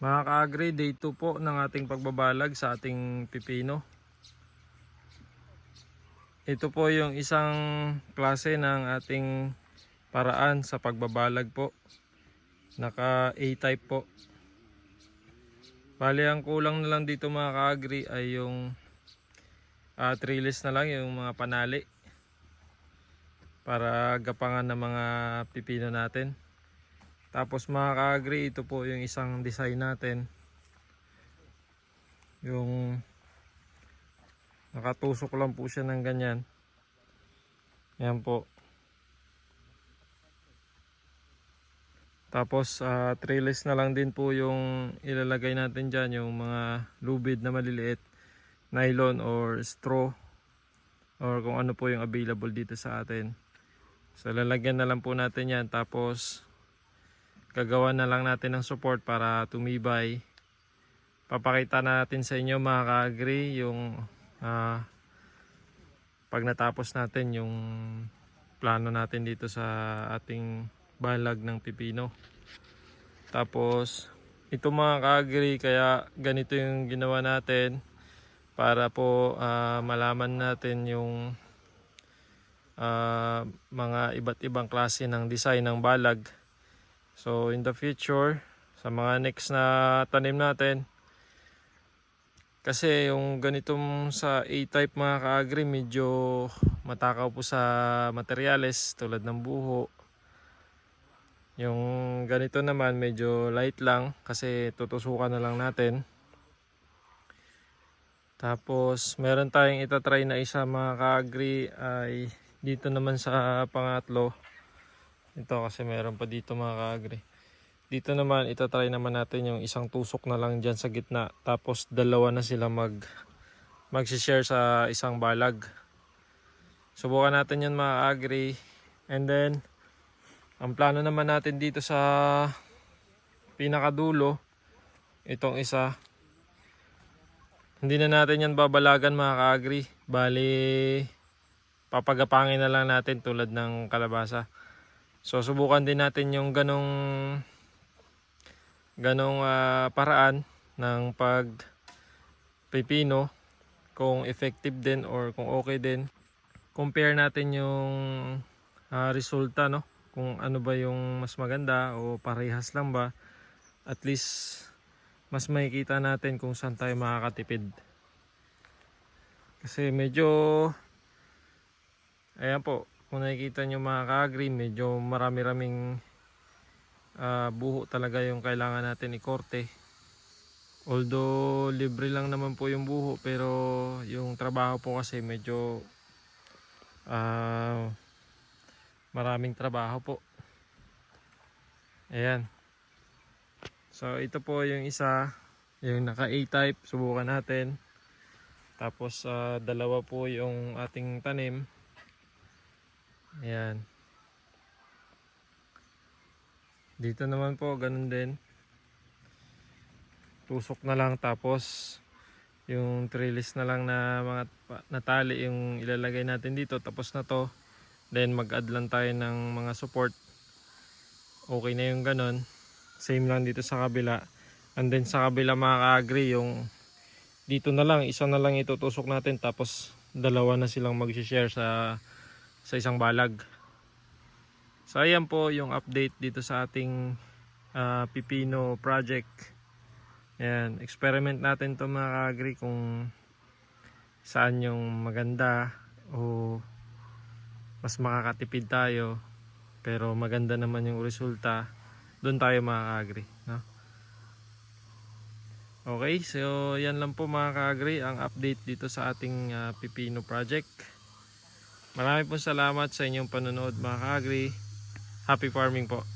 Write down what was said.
Mga ka-agri, day 2 po ng ating pagbabalag sa ating pipino. Ito po yung isang klase ng ating paraan sa pagbabalag po. Naka A-type po. Bali, ang kulang na lang dito mga ka-agri ay yung trellis na lang, yung mga panali para gapangan ng mga pipino natin. Tapos mga ka-agri, ito po yung isang design natin, yung nakatusok lang po siya ng ganyan. Yan po. Tapos trellis na lang din po yung ilalagay natin dyan, yung mga lubid na maliliit, nylon or straw, or kung ano po yung available dito sa atin. So lalagyan na lang po natin yan, tapos gagawa na lang natin ng support para tumibay. Papakita natin sa inyo mga ka-agri yung pag natapos natin yung plano natin dito sa ating balag ng pipino. Tapos ito mga ka-agri, kaya ganito yung ginawa natin para po malaman natin yung mga iba't ibang klase ng design ng balag. So in the future, sa mga next na tanim natin, kasi yung ganitong sa A-type mga ka-agri, medyo matakaw po sa materyales tulad ng buho. Yung ganito naman medyo light lang kasi tutusukan na lang natin. Tapos meron tayong itatry na isa mga ka-agri ay dito naman sa pangatlo. Ito kasi meron pa dito mga ka-agri. Dito naman itatry naman natin yung isang tusok na lang dyan sa gitna. Tapos dalawa na sila mag-share sa isang balag. Subukan natin yan mga ka-agri. And then ang plano naman natin dito sa pinakadulo, itong isa, hindi na natin yan babalagan mga ka-agri. Bali, papagapangin na lang natin tulad ng kalabasa. So subukan din natin yung ganong paraan ng pagpipino, kung effective din or kung okay din. Compare natin yung resulta, no? Kung ano ba yung mas maganda o parehas lang ba. At least mas makikita natin kung saan tayo makakatipid. Kasi medyo, ayan po, kung nakikita nyo mga ka-agri, medyo marami-raming buho talaga yung kailangan natin ikorte. Although libre lang naman po yung buho, pero yung trabaho po kasi medyo maraming trabaho po. Ayan. So ito po yung isa, yung naka A-type, subukan natin. Tapos dalawa po yung ating tanim. Ayan. Dito naman po ganun din. Tusok na lang, tapos yung trellis na lang na mga natali yung ilalagay natin dito. Tapos na to. Then mag-add lang tayo ng mga support. Okay na yung ganun. Same lang dito sa kabila. And then sa kabila mga ka-agri, yung dito na lang, isa na lang itutusok natin, tapos dalawa na silang mag-share sa isang balag. So ayan po yung update dito sa ating pipino project. Ayan, experiment natin to mga ka-agri kung saan yung maganda o mas makakatipid tayo pero maganda naman yung resulta. Doon tayo mga ka-agri, no? Okay, so yan lang po mga ka-agri ang update dito sa ating pipino project. Maraming po salamat sa inyong panonood mga ka-agri. Happy farming po.